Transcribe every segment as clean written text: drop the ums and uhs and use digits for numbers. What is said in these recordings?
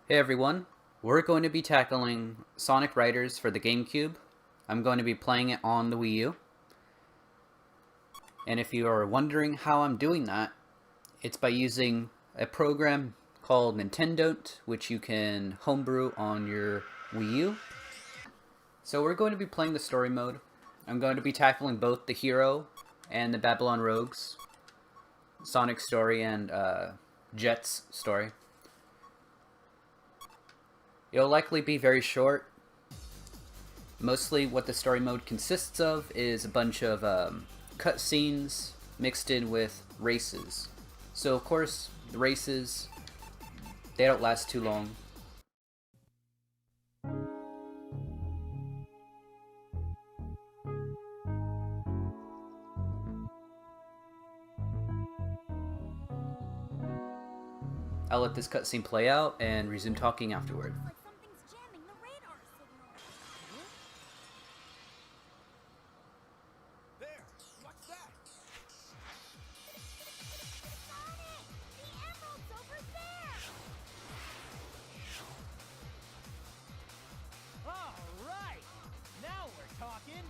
Hey everyone, we're going to be tackling Sonic Riders for the Gamecube. I'm going to be playing it on the Wii U. And if you are wondering how I'm doing that, it's by using a program called Nintendo, which you can homebrew on your Wii U. So we're going to be playing the story mode. I'm going to be tackling both the Hero and the Babylon Rogues, Sonic's story and Jet's story. It'll likely be very short. Mostly what the story mode consists of is a bunch of cutscenes mixed in with races. So of course, the races, they don't last too long. I'll let this cutscene play out and resume talking afterward. Like something's jamming the radar signal. There! What's that? Sonic! The emerald's over there! All right! Now we're talking!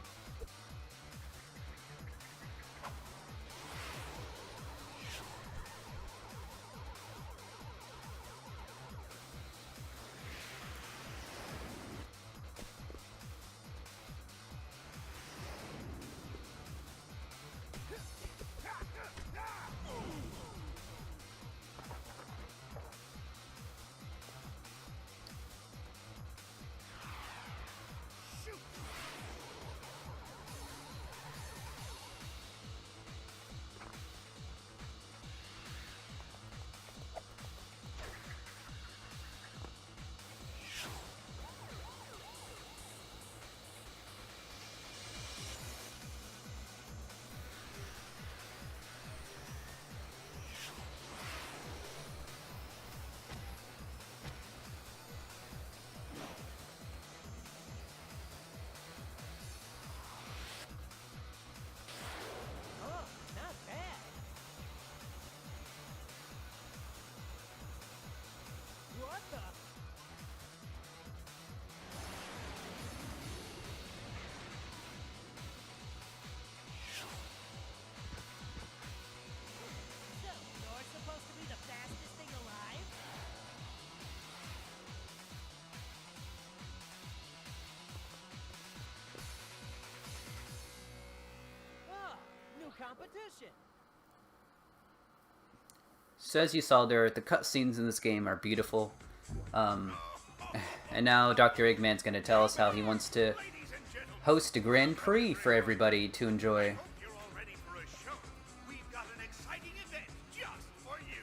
Oh, not bad. What the? So, you're supposed to be the fastest thing alive? Oh, new competition. So as you saw there, the cutscenes in this game are beautiful. And now Dr. Eggman's going to tell us how he wants to Ladies and gentlemen, host a Grand Prix for everybody to enjoy. hope you're all ready for a show. We've got an exciting event just for you.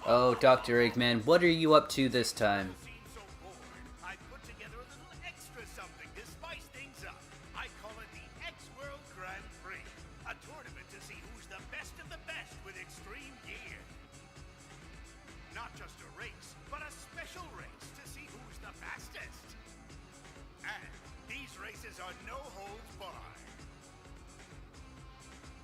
Oh, Dr. Eggman, what are you up to this time? Seem so bored. I put together a little extra something to spice things up. I call it the X World Grand Prix, a tournament to see who's the best of the best with extreme gear. Not just a race, but a special race to see who's the fastest. And these races are no holds barred.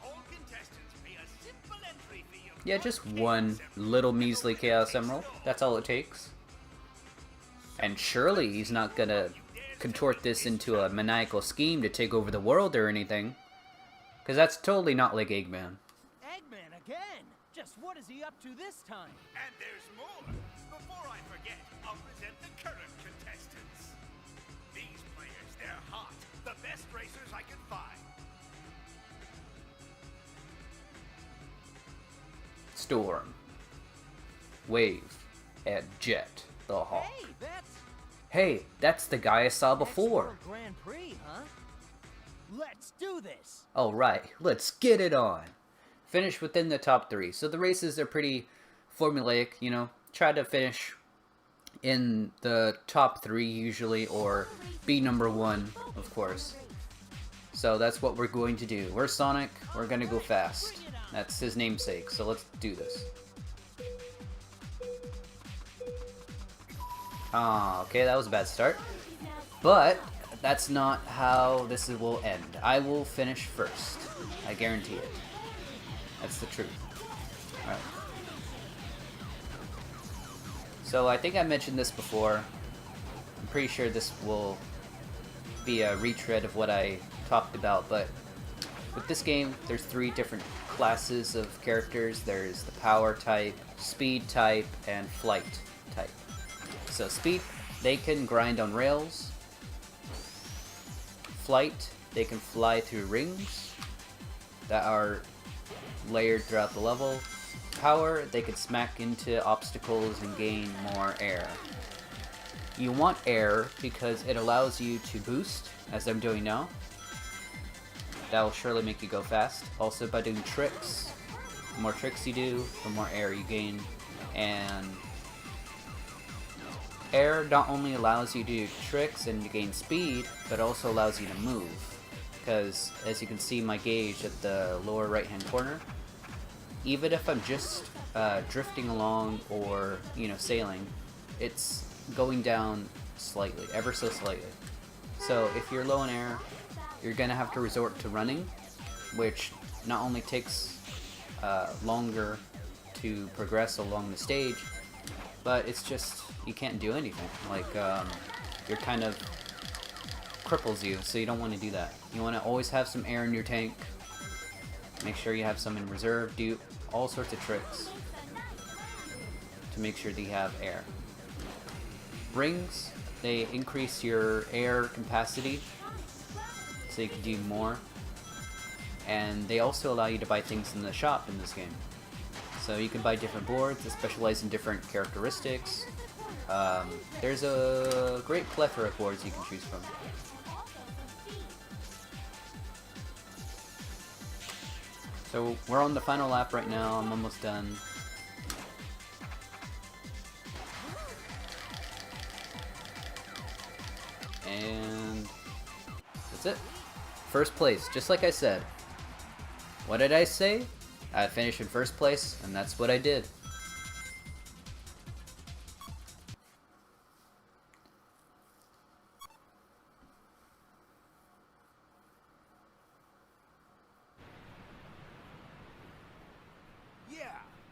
All contestants pay a simple entry fee of Yeah, just one little measly Chaos Emerald. That's all it takes. And surely he's not gonna contort this into a maniacal scheme to take over the world or anything. Because that's totally not like Eggman. Eggman again! Just what is he up to this time? And there's more. Before I forget, I'll present the current contestants. These players, they're hot. The best racers I can find. Storm, Wave, and Jet the Hawk. Hey, Hey, that's the guy I saw X before. World Grand Prix, huh? Let's do this! Alright, let's get it on. Finish within the top 3. So the races are pretty formulaic, you know. Try to finish in the top 3 usually, or be number 1, of course. So that's what we're going to do. We're Sonic, we're gonna go fast. That's his namesake, so let's do this. Ah, okay, that was a bad start. But that's not how this will end. I will finish first. I guarantee it. That's the truth. Alright. So I think I mentioned this before. I'm pretty sure this will be a retread of what I talked about, but with this game, there's 3 different classes of characters. There's the power type, speed type, and flight type. So speed, they can grind on rails. Flight, they can fly through rings that are layered throughout the level. Power, they can smack into obstacles and gain more air. You want air because it allows you to boost, as I'm doing now. That will surely make you go fast. Also by doing tricks, the more tricks you do, the more air you gain. And air not only allows you to do tricks and to gain speed, but also allows you to move. Because as you can see my gauge at the lower right hand corner, even if I'm just drifting along or, you know, sailing, it's going down slightly, ever so slightly. So if you're low in air, you're gonna have to resort to running, which not only takes longer to progress along the stage, but it's just, you can't do anything. Like, you're kind of cripples you, so you don't want to do that. You want to always have some air in your tank. Make sure you have some in reserve. Do all sorts of tricks to make sure that you have air. Rings, they increase your air capacity, so you can do more. And they also allow you to buy things in the shop in this game. So you can buy different boards that specialize in different characteristics. There's a great plethora of boards you can choose from. So we're on the final lap right now. I'm almost done. And that's it. First place, just like I said. What did I say? I finished in first place, and that's what I did. Yeah,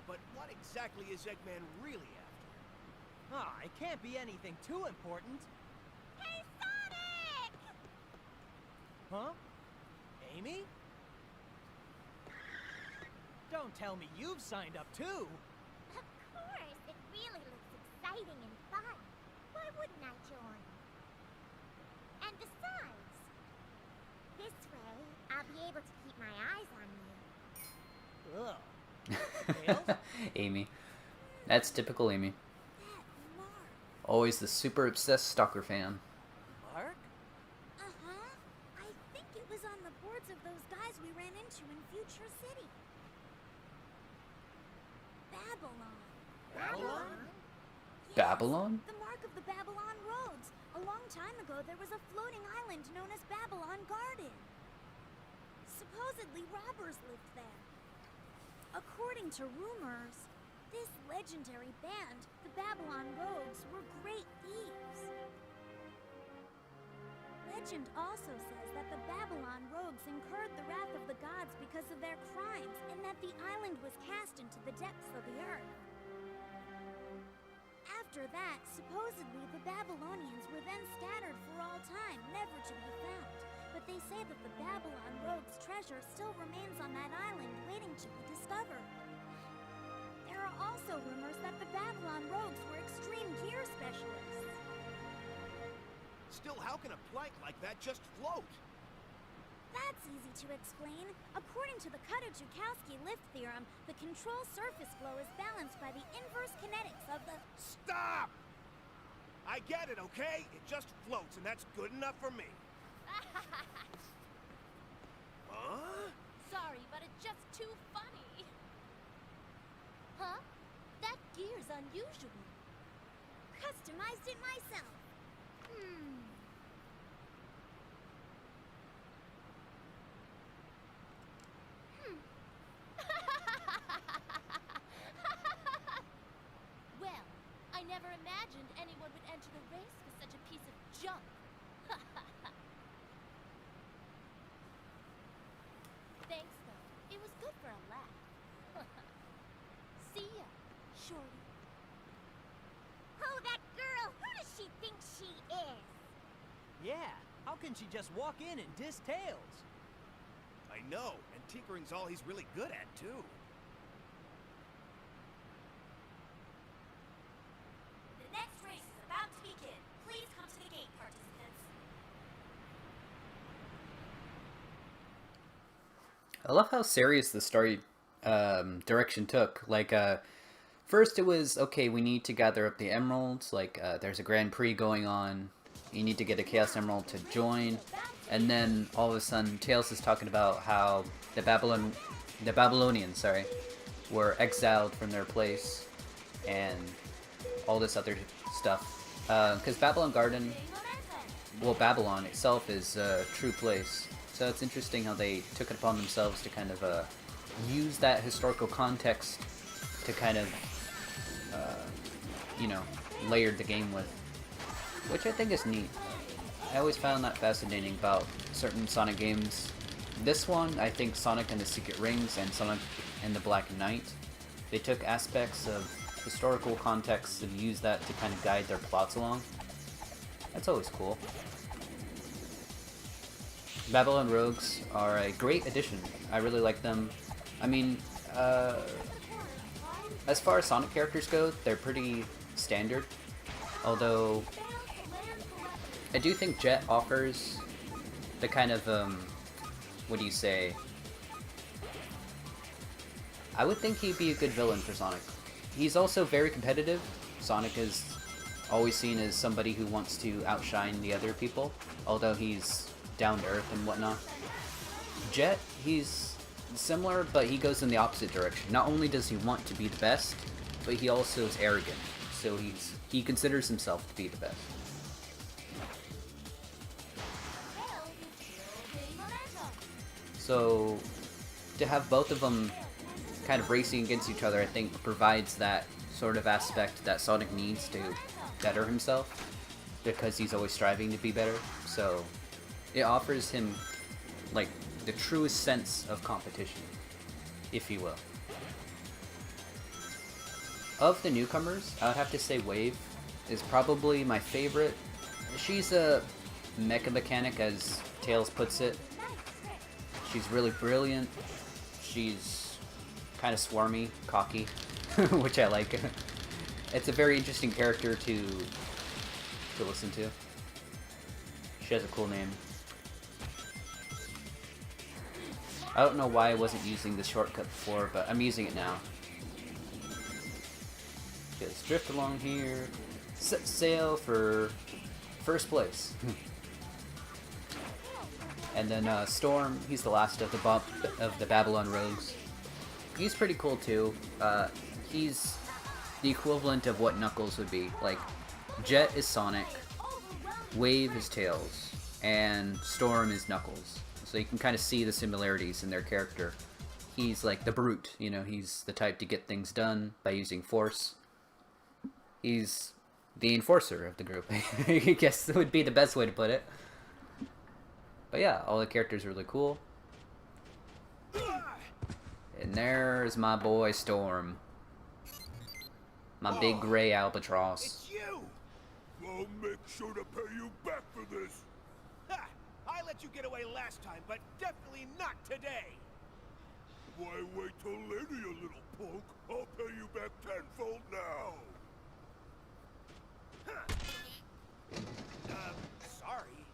but what exactly is Eggman really after? Ah, it can't be anything too important. Hey, Sonic! Huh? Amy? Don't tell me you've signed up too. Of course, it really looks exciting and fun. Why wouldn't I join? And besides, this way, I'll be able to keep my eyes on you. Ugh. Tails? Amy. That's typical Amy. That Mark. Always the super obsessed stalker fan. Mark? Uh-huh. I think it was on the boards of those guys we ran into in Future City. Babylon. Babylon? Yes, Babylon? the mark of the Babylon roads. A long time ago, there was a floating island known as Babylon Garden. Supposedly, robbers lived there. According to rumors, this legendary band, the Babylon Rogues, were great thieves. Legend also says that the Babylon Rogues incurred the wrath of the gods because of their crimes, and that the island was cast into the depths of the earth. After that, supposedly the Babylonians were then scattered for all time, never to be found. But they say that the Babylon Rogues' treasure still remains on that island, waiting to be discovered. There are also rumors that the Babylon Rogues were extreme gear specialists. Still, how can a plank like that just float? That's easy to explain. According to the Cutter-Joukowski lift theorem, the control surface flow is balanced by the inverse kinetics of the... Stop! I get it, okay? It just floats, and that's good enough for me. Huh? Sorry, but it's just too funny. Huh? That gear's unusual. Customized it myself. Well, I never imagined anyone would enter the race with such a piece of junk. Thanks, though. It was good for a laugh. See ya, shorty. Yeah, how can she just walk in and diss Tails? I know, and tinkering's all he's really good at, too. The next race is about to begin. Please come to the gate, participants. I love how serious the story direction took. Like, first it was, okay, we need to gather up the emeralds. Like, there's a Grand Prix going on. You need to get a Chaos Emerald to join. And then, all of a sudden, Tails is talking about how the Babylonians, were exiled from their place. And all this other stuff. Because Babylon Garden, well, Babylon itself is a true place. So it's interesting how they took it upon themselves to kind of use that historical context to kind of, you know, layered the game with. Which I think is neat. I always found that fascinating about certain Sonic games. This one, I think Sonic and the Secret Rings and Sonic and the Black Knight, they took aspects of historical context and used that to kind of guide their plots along. That's always cool. Babylon Rogues are a great addition. I really like them. I mean, as far as Sonic characters go, they're pretty standard. Although, I do think Jet offers the kind of, what do you say? I would think he'd be a good villain for Sonic. He's also very competitive. Sonic is always seen as somebody who wants to outshine the other people, although he's down to earth and whatnot. Jet, he's similar, but he goes in the opposite direction. Not only does he want to be the best, but he also is arrogant. So he considers himself to be the best. So to have both of them kind of racing against each other, I think provides that sort of aspect that Sonic needs to better himself, because he's always striving to be better. So it offers him like the truest sense of competition, if you will. Of the newcomers, I would have to say Wave is probably my favorite. She's a mecha mechanic, as Tails puts it. She's really brilliant. She's kind of swarmy, cocky, which I like. It's a very interesting character to listen to. She has a cool name. I don't know why I wasn't using the shortcut before, but I'm using it now. Just drift along here, set sail for first place. And then Storm, he's the last of the Babylon Rogues. He's pretty cool too. He's the equivalent of what Knuckles would be. Like, Jet is Sonic, Wave is Tails, and Storm is Knuckles. So you can kind of see the similarities in their character. He's like the brute, you know, he's the type to get things done by using force. He's the enforcer of the group, I guess that would be the best way to put it. But yeah, all the characters are really cool. And there's my boy Storm. My big gray albatross. It's you! I'll make sure to pay you back for this. Ha! I let you get away last time, but definitely not today! Why wait till later, you little punk? I'll pay you back tenfold now. Sorry.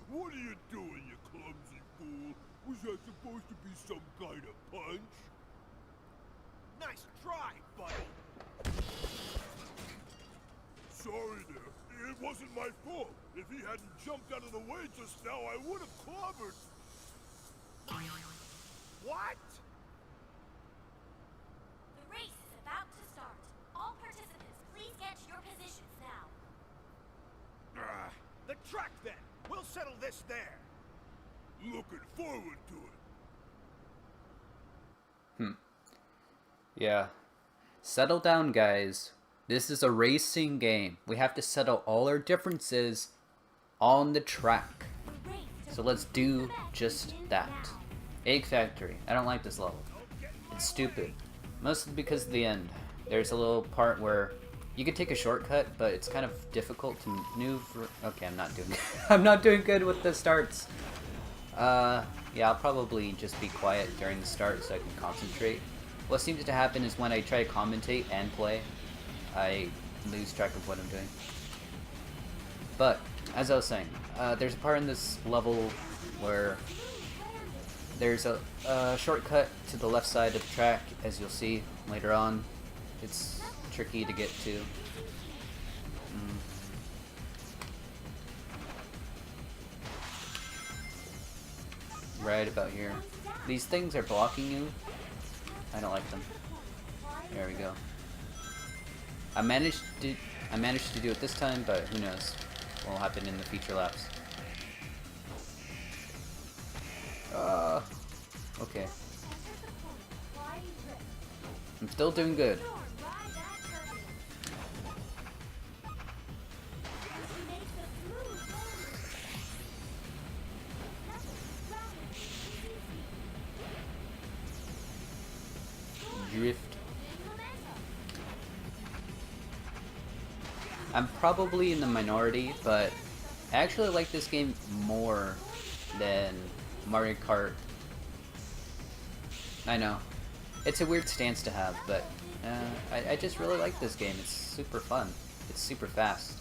What are you doing, you clumsy fool? Was that supposed to be some kind of punch? Nice try, buddy! Sorry there. It wasn't my fault. If he hadn't jumped out of the way just now, I would have clobbered. What? The race is about to start. All participants, please get to your positions now. The track then! We'll settle this there! Looking forward to it. Yeah. Settle down, guys. This is a racing game. We have to settle all our differences on the track. So let's do just that. Egg Factory. I don't like this level. It's stupid. Mostly because of the end. There's a little part where You could take a shortcut, but it's kind of difficult to maneuver. Okay, I'm not doing I'm not doing good with the starts. Yeah, I'll probably just be quiet during the start so I can concentrate. What seems to happen is when I try to commentate and play, I lose track of what I'm doing. But, as I was saying, there's a part in this level where there's a shortcut to the left side of the track, as you'll see later on. It's tricky to get to. Right about here. These things are blocking you. I don't like them. There we go. I managed to do it this time, but who knows what will happen in the future laps. Okay. I'm still doing good. Drift. I'm probably in the minority, but I actually like this game more than Mario Kart. I know. It's a weird stance to have, but I just really like this game. It's super fun. It's super fast.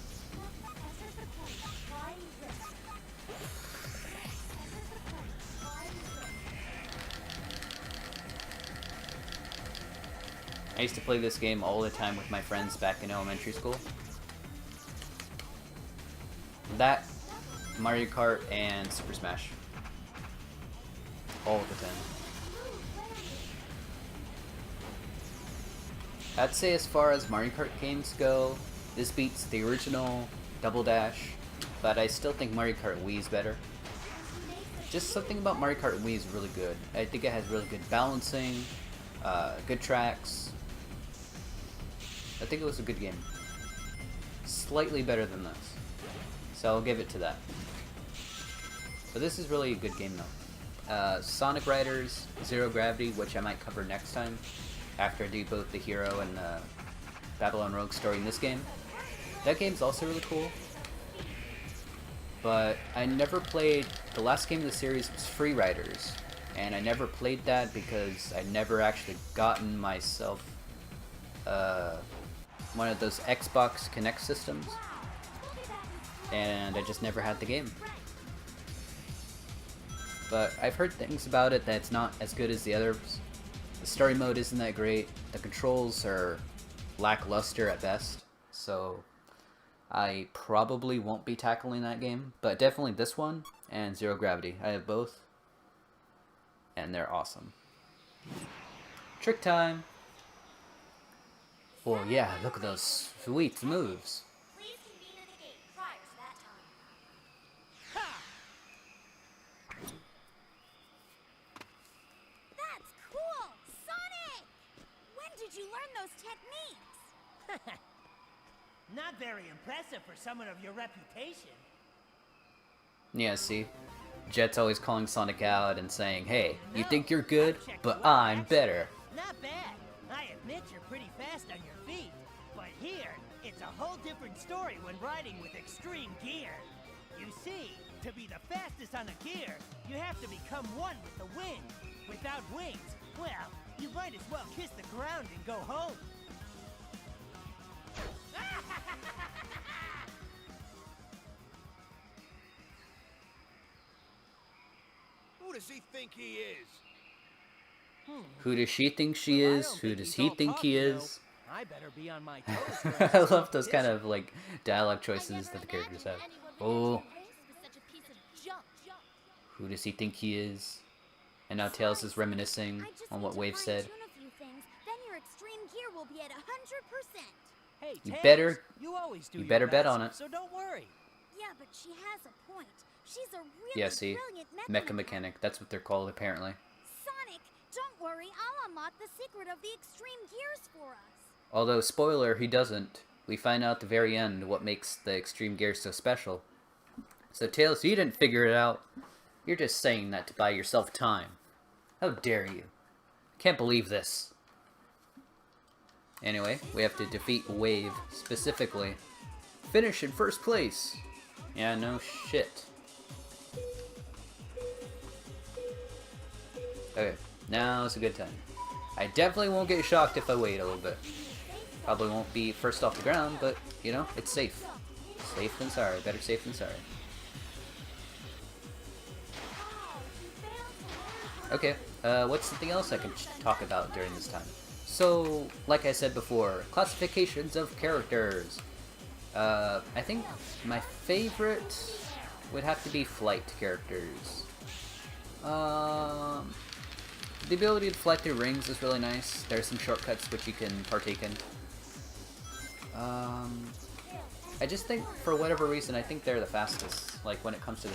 I used to play this game all the time with my friends back in elementary school. That, Mario Kart, and Super Smash. All the time. I'd say as far as Mario Kart games go, this beats the original Double Dash, but I still think Mario Kart Wii is better. Just something about Mario Kart Wii is really good. I think it has really good balancing, good tracks. I think it was a good game. Slightly better than this. So I'll give it to that. But this is really a good game though. Sonic Riders, Zero Gravity, which I might cover next time, after I do both the Hero and the Babylon Rogue story in this game. That game's also really cool. But I never played, the last game of the series was Free Riders, and I never played that because I never actually gotten myself one of those Xbox Kinect systems, and I just never had the game. But I've heard things about it that it's not as good as the others. The story mode isn't that great, the controls are lackluster at best, so I probably won't be tackling that game, but definitely this one and Zero Gravity. I have both, and they're awesome. Trick time! Well, yeah, look at those sweet moves. Please convene at the gate prior to that time. That's cool! Sonic! When did you learn those techniques? Not very impressive for someone of your reputation. Yeah, see? Jet's always calling Sonic out and saying, hey, you think you're good, but I'm better. Not bad. I admit you're pretty fast on your feet. But here, it's a whole different story when riding with extreme gear. You see, to be the fastest on a gear, you have to become one with the wind. Without wings, well, you might as well kiss the ground and go home. Who does he think he is? Who does she think she is? Who does he think he is? I better be on my toes. I love those kind of like dialogue choices that the characters have. Oh, who does he think he is? And now Tails is reminiscing on what Wave said. Then your extreme gear will be at 100%. Hey, You Tails, better- you always do you your better bet best, on it. So don't worry. Yeah, but she has a point. She's a really Yeah, see? brilliant Mecha Mechanic, that's what they're called apparently. Sonic, don't worry, I'll unlock the secret of the extreme gears for us. Although, spoiler, he doesn't. We find out at the very end what makes the extreme gear so special. So Tails, you didn't figure it out. You're just saying that to buy yourself time. How dare you? Can't believe this. Anyway, we have to defeat Wave specifically. Finish in first place! Yeah, no shit. Okay, now's a good time. I definitely won't get shocked if I wait a little bit. Probably won't be first off the ground, but, you know, it's safe. Safe than sorry. Better safe than sorry. Okay, what's something else I can talk about during this time? So, like I said before, classifications of characters. I think my favorite would have to be flight characters. The ability to fly through rings is really nice. There are some shortcuts which you can partake in. I just think, for whatever reason, I think they're the fastest. Like, when it comes to the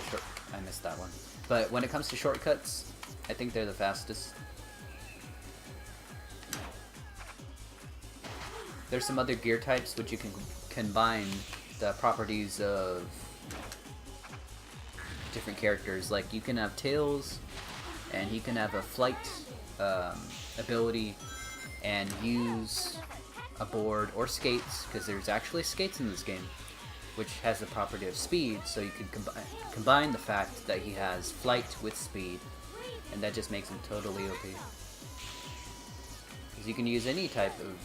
I missed that one. But when it comes to shortcuts, I think they're the fastest. There's some other gear types which you can combine the properties of different characters. Like, you can have Tails, and he can have a flight ability and use a board or skates, because there's actually skates in this game, which has the property of speed, so you can combine the fact that he has flight with speed, and that just makes him totally OP. Because you can use any type of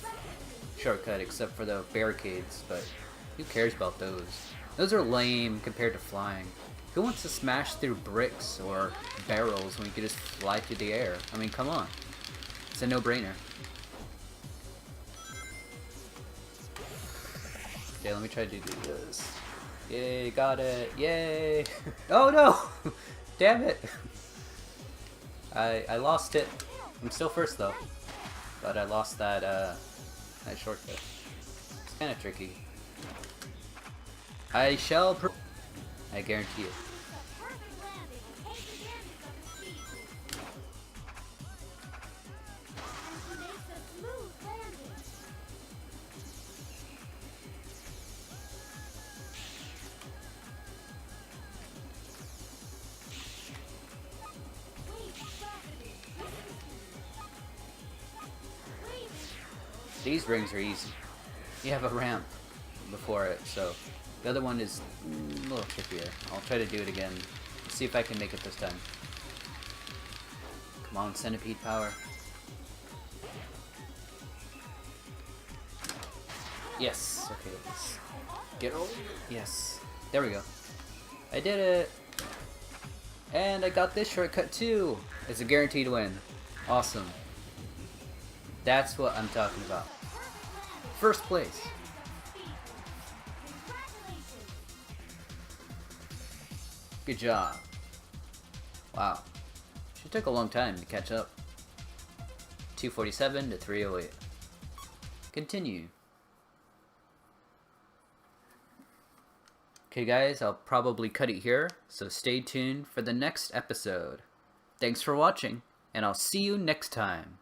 shortcut except for the barricades, but who cares about those? Those are lame compared to flying. Who wants to smash through bricks or barrels when you can just fly through the air? I mean, come on. It's a no-brainer. Okay, let me try to do this. Yay, got it. Yay! Oh no! Damn it! I lost it. I'm still first though. But I lost that, that shortcut. It's kind of tricky. I shall I guarantee it. These rings are easy. You have a ramp before it, so the other one is a little trickier. I'll try to do it again. See if I can make it this time. Come on, centipede power. Yes. Okay, let's get over. Yes. There we go. I did it. And I got this shortcut too. It's a guaranteed win. Awesome. That's what I'm talking about. First place. Good job. Wow. Should take a long time to catch up. 247 to 308. Continue. Okay guys, I'll probably cut it here, so stay tuned for the next episode. Thanks for watching, and I'll see you next time.